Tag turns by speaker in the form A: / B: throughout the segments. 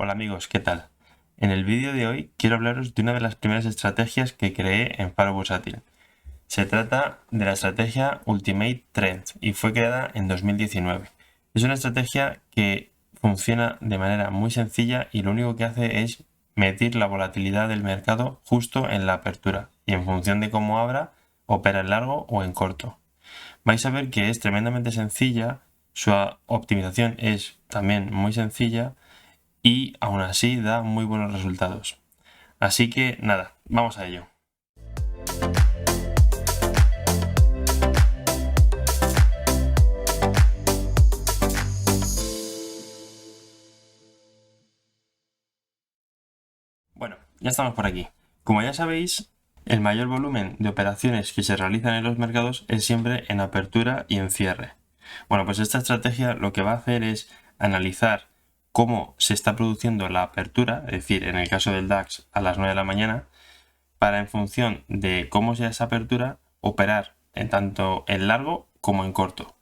A: Hola amigos, ¿qué tal? En el vídeo de hoy quiero hablaros de una de las primeras estrategias que creé en Faro Bursátil. Se trata de la estrategia Ultimate Trend y fue creada en 2019. Es una estrategia que funciona de manera muy sencilla y lo único que hace es medir la volatilidad del mercado justo en la apertura y en función de cómo abra, opera en largo o en corto. Vais a ver que es tremendamente sencilla, su optimización es también muy sencilla y aún así da muy buenos resultados. Así que nada, vamos a ello. Bueno, ya estamos por aquí. Como ya sabéis, el mayor volumen de operaciones que se realizan en los mercados es siempre en apertura y en cierre. Bueno, pues esta estrategia lo que va a hacer es analizar cómo se está produciendo la apertura, es decir, en el caso del DAX a las 9 de la mañana, para en función de cómo sea esa apertura, operar en tanto en largo como en corto.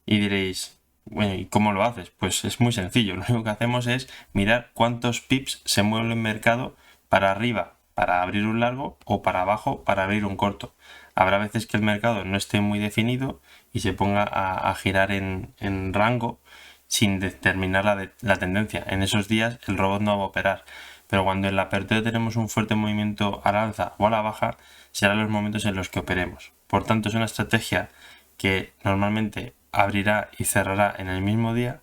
A: Y diréis, bueno, ¿y cómo lo haces? Pues es muy sencillo. Lo único que hacemos es mirar cuántos pips se mueve el mercado para arriba para abrir un largo o para abajo para abrir un corto. Habrá veces que el mercado no esté muy definido y se ponga a girar en rango sin determinar la tendencia. En esos días el robot no va a operar. Pero cuando en la apertura tenemos un fuerte movimiento al alza o a la baja, serán los momentos en los que operemos. Por tanto, es una estrategia que normalmente abrirá y cerrará en el mismo día,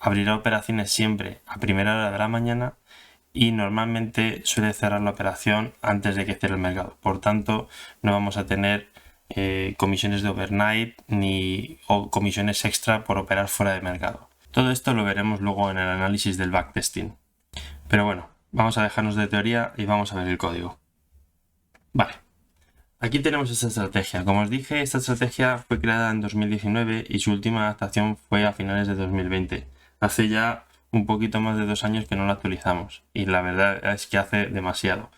A: abrirá operaciones siempre a primera hora de la mañana y normalmente suele cerrar la operación antes de que cierre el mercado. Por tanto, no vamos a tener comisiones de overnight ni comisiones extra por operar fuera de mercado. Todo esto lo veremos luego en el análisis del backtesting. Pero bueno, vamos a dejarnos de teoría y vamos a ver el código. Vale. Aquí tenemos esta estrategia. Como os dije, esta estrategia fue creada en 2019 y su última adaptación fue a finales de 2020. Hace ya un poquito más de 2 años que no la actualizamos y la verdad es que hace demasiado.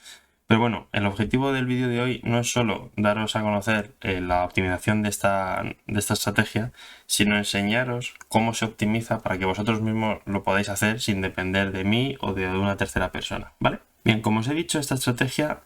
A: Pero bueno, el objetivo del vídeo de hoy no es solo daros a conocer la optimización de esta estrategia, sino enseñaros cómo se optimiza para que vosotros mismos lo podáis hacer sin depender de mí o de una tercera persona, ¿vale? Bien, como os he dicho, esta estrategia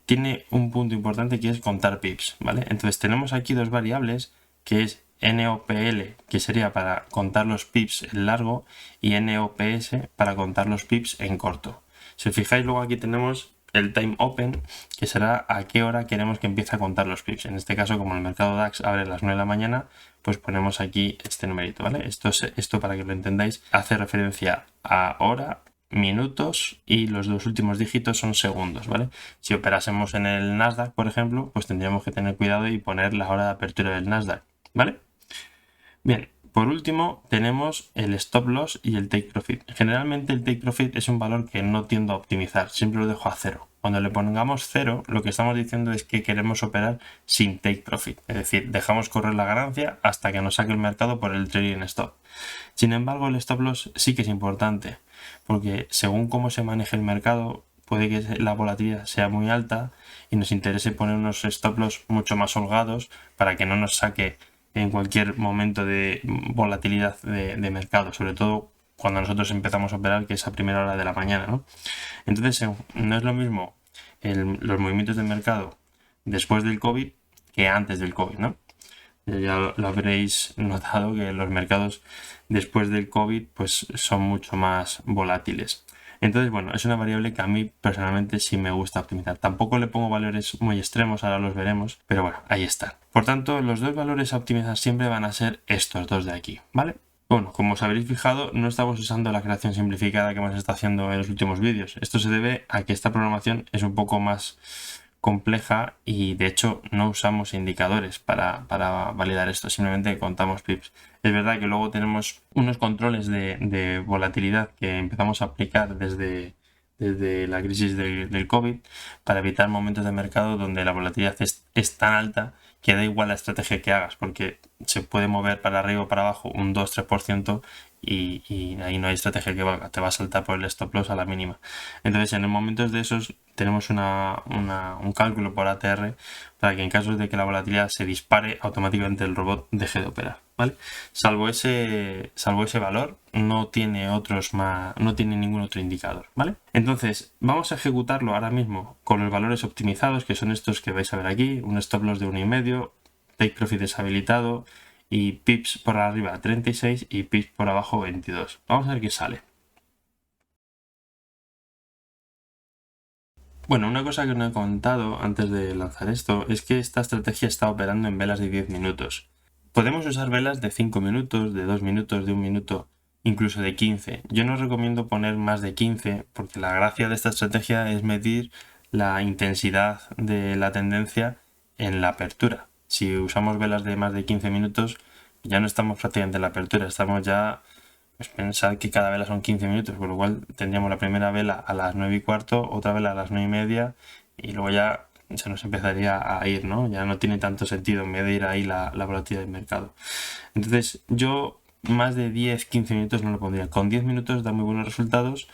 A: tiene un punto importante que es contar pips, ¿vale? Entonces tenemos aquí dos variables que es NOPL, que sería para contar los pips en largo, y NOPS para contar los pips en corto. Si os fijáis, luego aquí tenemos el time open, que será a qué hora queremos que empiece a contar los pips. En este caso, como el mercado DAX abre a las 9 de la mañana, pues ponemos aquí este numerito, ¿vale? Esto para que lo entendáis, hace referencia a hora, minutos y los dos últimos dígitos son segundos, ¿vale? Si operásemos en el Nasdaq, por ejemplo, pues tendríamos que tener cuidado y poner la hora de apertura del Nasdaq, ¿vale? Bien, por último tenemos el stop loss y el take profit. Generalmente el take profit es un valor que no tiendo a optimizar, siempre lo dejo a 0. Cuando le pongamos 0, lo que estamos diciendo es que queremos operar sin take profit, es decir, dejamos correr la ganancia hasta que nos saque el mercado por el trading stop. Sin embargo, el stop loss sí que es importante, porque según cómo se maneje el mercado, puede que la volatilidad sea muy alta y nos interese poner unos stop loss mucho más holgados para que no nos saque en cualquier momento de volatilidad de mercado, sobre todo cuando nosotros empezamos a operar, que es a primera hora de la mañana, ¿no? Entonces, no es lo mismo los movimientos de mercado después del COVID que antes del COVID, ¿no? Ya lo habréis notado que los mercados después del COVID pues son mucho más volátiles. Entonces, bueno, es una variable que a mí personalmente sí me gusta optimizar. Tampoco le pongo valores muy extremos, ahora los veremos, pero bueno, ahí están. Por tanto, los dos valores a optimizar siempre van a ser estos dos de aquí, ¿vale? Bueno, como os habréis fijado, no estamos usando la creación simplificada que hemos estado haciendo en los últimos vídeos. Esto se debe a que esta programación es un poco más compleja y de hecho no usamos indicadores para validar esto, simplemente contamos pips. Es verdad que luego tenemos unos controles de volatilidad que empezamos a aplicar desde la crisis del COVID para evitar momentos de mercado donde la volatilidad es tan alta que da igual la estrategia que hagas, porque se puede mover para arriba o para abajo un 2-3% y ahí no hay estrategia que te va a saltar por el stop loss a la mínima. Entonces en los momentos de esos tenemos un cálculo por ATR para que en caso de que la volatilidad se dispare, automáticamente el robot deje de operar, ¿vale? Salvo ese valor, no tiene no tiene ningún otro indicador, ¿vale? Entonces vamos a ejecutarlo ahora mismo con los valores optimizados, que son estos que vais a ver aquí, un stop loss de 1,5, take profit deshabilitado y pips por arriba 36 y pips por abajo 22. Vamos a ver qué sale. Bueno, una cosa que no he contado antes de lanzar esto es que esta estrategia está operando en velas de 10 minutos. Podemos usar velas de 5 minutos, de 2 minutos, de 1 minuto, incluso de 15. Yo no recomiendo poner más de 15 porque la gracia de esta estrategia es medir la intensidad de la tendencia en la apertura. Si usamos velas de más de 15 minutos, ya no estamos prácticamente en la apertura, estamos ya, pues pensad que cada vela son 15 minutos, con lo cual tendríamos la primera vela a las 9:15, otra vela a las 9:30 y luego ya se nos empezaría a ir, ¿no? Ya no tiene tanto sentido medir ahí la volatilidad del mercado. Entonces yo más de 10-15 minutos no lo pondría. Con 10 minutos da muy buenos resultados,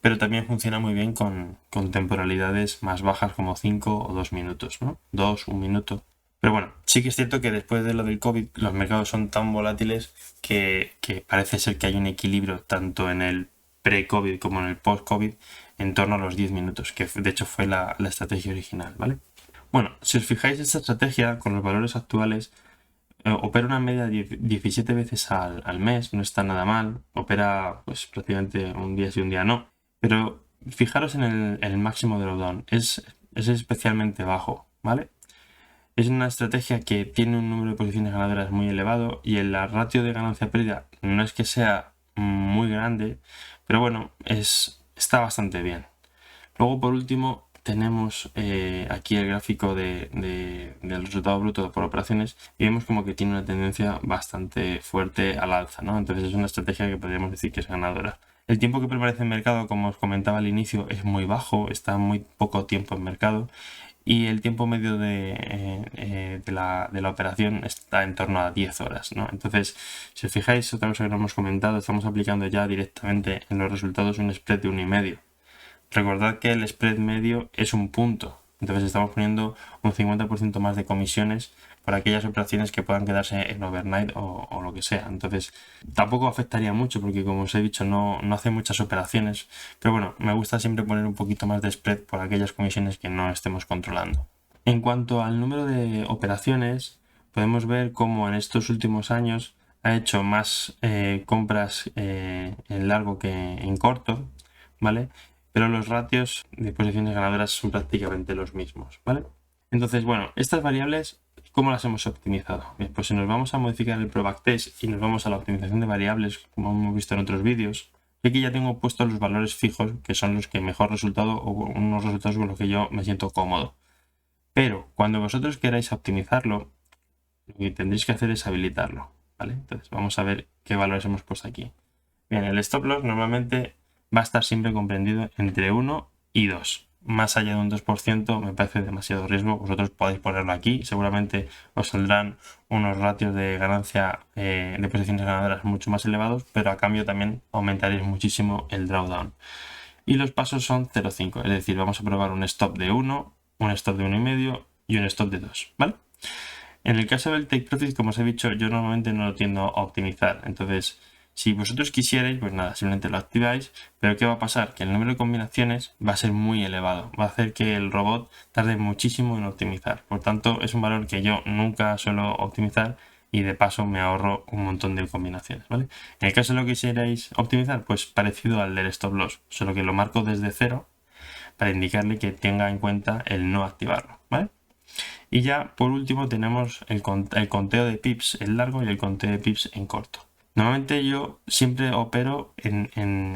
A: pero también funciona muy bien con temporalidades más bajas como 5 o 2 minutos, ¿no? 2, 1 minuto. Pero bueno, sí que es cierto que después de lo del COVID los mercados son tan volátiles que parece ser que hay un equilibrio tanto en el pre-COVID como en el post-COVID en torno a los 10 minutos, que de hecho fue la estrategia original, ¿vale? Bueno, si os fijáis, esta estrategia con los valores actuales opera una media de 17 veces al mes, no está nada mal, opera pues prácticamente un día sí, un día no, pero fijaros en el máximo drawdown, es especialmente bajo, ¿vale? Es una estrategia que tiene un número de posiciones ganadoras muy elevado y el ratio de ganancia-pérdida no es que sea muy grande, pero bueno, está bastante bien. Luego, por último, tenemos aquí el gráfico del resultado bruto por operaciones y vemos como que tiene una tendencia bastante fuerte al alza, ¿no? Entonces es una estrategia que podríamos decir que es ganadora. El tiempo que permanece en mercado, como os comentaba al inicio, es muy bajo, está muy poco tiempo en mercado y el tiempo medio de la operación está en torno a 10 horas, ¿no? Entonces, si os fijáis, otra cosa que no hemos comentado, estamos aplicando ya directamente en los resultados un spread de 1,5. Recordad que el spread medio es un punto, entonces estamos poniendo un 50% más de comisiones por aquellas operaciones que puedan quedarse en overnight o lo que sea. Entonces tampoco afectaría mucho porque, como os he dicho, no hace muchas operaciones, pero bueno, me gusta siempre poner un poquito más de spread por aquellas comisiones que no estemos controlando. En cuanto al número de operaciones, podemos ver cómo en estos últimos años ha hecho más compras en largo que en corto, ¿vale? Pero los ratios de posiciones ganadoras son prácticamente los mismos, ¿vale? Entonces, bueno, estas variables, ¿cómo las hemos optimizado? Bien, pues si nos vamos a modificar el ProBackTest y nos vamos a la optimización de variables, como hemos visto en otros vídeos, aquí ya tengo puestos los valores fijos, que son los que mejor resultado o unos resultados con los que yo me siento cómodo. Pero cuando vosotros queráis optimizarlo, lo que tendréis que hacer es habilitarlo, ¿vale? Entonces vamos a ver qué valores hemos puesto aquí. Bien, el stop loss normalmente va a estar siempre comprendido entre 1 y 2. Más allá de un 2% me parece demasiado riesgo. Vosotros podéis ponerlo aquí. Seguramente os saldrán unos ratios de ganancia de posiciones ganadoras mucho más elevados, pero a cambio también aumentaréis muchísimo el drawdown. Y los pasos son 0,5. Es decir, vamos a probar un stop de 1, un stop de 1,5 y un stop de 2. ¿Vale? En el caso del take profit, como os he dicho, yo normalmente no lo tiendo a optimizar. Entonces, si vosotros quisierais, pues nada, simplemente lo activáis, pero ¿qué va a pasar? Que el número de combinaciones va a ser muy elevado, va a hacer que el robot tarde muchísimo en optimizar. Por tanto, es un valor que yo nunca suelo optimizar y de paso me ahorro un montón de combinaciones, ¿vale? En el caso de lo que quisierais optimizar, pues parecido al del stop loss, solo que lo marco desde cero para indicarle que tenga en cuenta el no activarlo, ¿vale? Y ya por último tenemos el conteo de pips en largo y el conteo de pips en corto. Normalmente yo siempre opero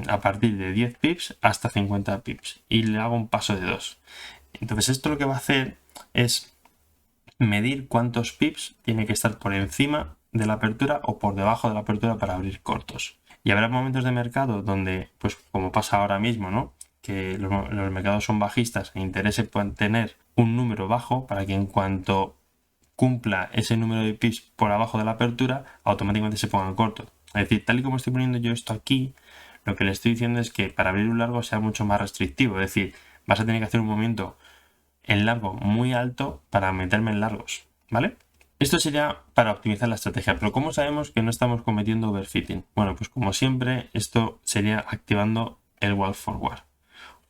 A: a partir de 10 pips hasta 50 pips y le hago un paso de 2. Entonces esto lo que va a hacer es medir cuántos pips tiene que estar por encima de la apertura o por debajo de la apertura para abrir cortos. Y habrá momentos de mercado donde, pues como pasa ahora mismo, ¿no? Que los mercados son bajistas e interese pueden tener un número bajo para que en cuanto cumpla ese número de pips por abajo de la apertura, automáticamente se pongan cortos. Es decir, tal y como estoy poniendo yo esto aquí, lo que le estoy diciendo es que para abrir un largo sea mucho más restrictivo. Es decir, vas a tener que hacer un movimiento en largo muy alto para meterme en largos, ¿vale? Esto sería para optimizar la estrategia, pero ¿cómo sabemos que no estamos cometiendo overfitting? Bueno, pues como siempre, esto sería activando el wall forward.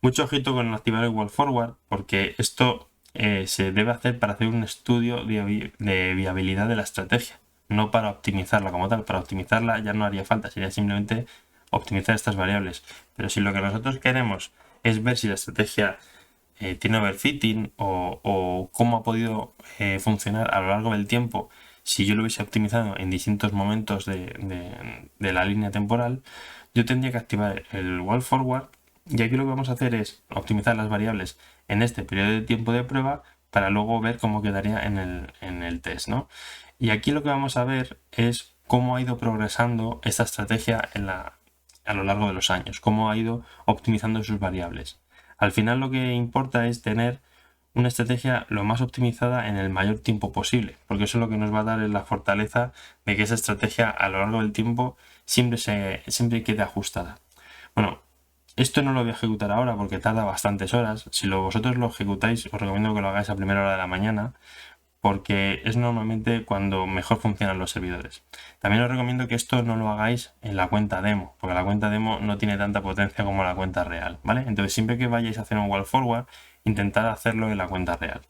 A: Mucho ojito con activar el wall forward, porque esto se debe hacer para hacer un estudio de viabilidad de la estrategia, no para optimizarla como tal. Para optimizarla ya no haría falta, sería simplemente optimizar estas variables. Pero si lo que nosotros queremos es ver si la estrategia tiene overfitting o cómo ha podido funcionar a lo largo del tiempo si yo lo hubiese optimizado en distintos momentos de la línea temporal, yo tendría que activar el wall forward, y aquí lo que vamos a hacer es optimizar las variables en este periodo de tiempo de prueba para luego ver cómo quedaría en el test, ¿no? Y aquí lo que vamos a ver es cómo ha ido progresando esta estrategia a lo largo de los años, cómo ha ido optimizando sus variables. Al final lo que importa es tener una estrategia lo más optimizada en el mayor tiempo posible, porque eso es lo que nos va a dar la fortaleza de que esa estrategia a lo largo del tiempo siempre quede ajustada. Bueno, esto no lo voy a ejecutar ahora porque tarda bastantes horas. Si vosotros lo ejecutáis, os recomiendo que lo hagáis a primera hora de la mañana, porque es normalmente cuando mejor funcionan los servidores. También os recomiendo que esto no lo hagáis en la cuenta demo, porque la cuenta demo no tiene tanta potencia como la cuenta real, ¿vale? Entonces siempre que vayáis a hacer un wall forward, intentad hacerlo en la cuenta real.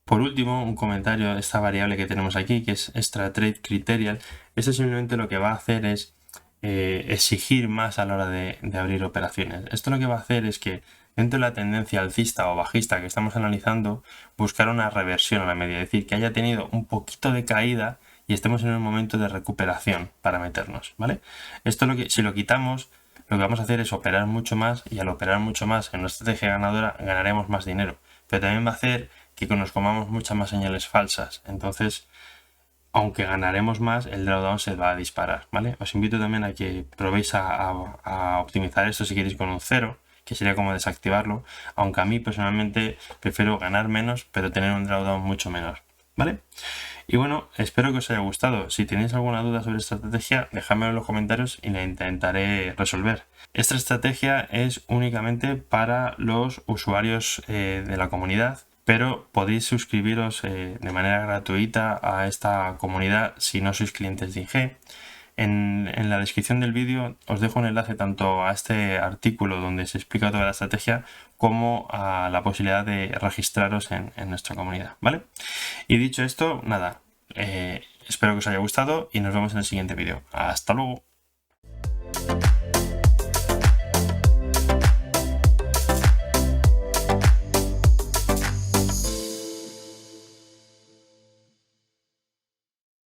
A: Por último, un comentario de esta variable que tenemos aquí, que es extra trade criterial. Esto simplemente lo que va a hacer es exigir más a la hora de abrir operaciones. Esto lo que va a hacer es que dentro de la tendencia alcista o bajista que estamos analizando, buscar una reversión a la media, es decir, que haya tenido un poquito de caída y estemos en un momento de recuperación para meternos, ¿vale? Esto si lo quitamos, lo que vamos a hacer es operar mucho más, y al operar mucho más en una estrategia ganadora ganaremos más dinero, pero también va a hacer que nos comamos muchas más señales falsas. Entonces, aunque ganaremos más, el drawdown se va a disparar, ¿vale? Os invito también a que probéis a optimizar esto si queréis con un 0, que sería como desactivarlo, aunque a mí personalmente prefiero ganar menos, pero tener un drawdown mucho menor, ¿vale? Y bueno, espero que os haya gustado. Si tenéis alguna duda sobre esta estrategia, dejadmelo en los comentarios y la intentaré resolver. Esta estrategia es únicamente para los usuarios de la comunidad, pero podéis suscribiros de manera gratuita a esta comunidad si no sois clientes de IG. En la descripción del vídeo os dejo un enlace tanto a este artículo donde se explica toda la estrategia como a la posibilidad de registraros en nuestra comunidad, ¿vale? Y dicho esto, nada, espero que os haya gustado y nos vemos en el siguiente vídeo. Hasta luego.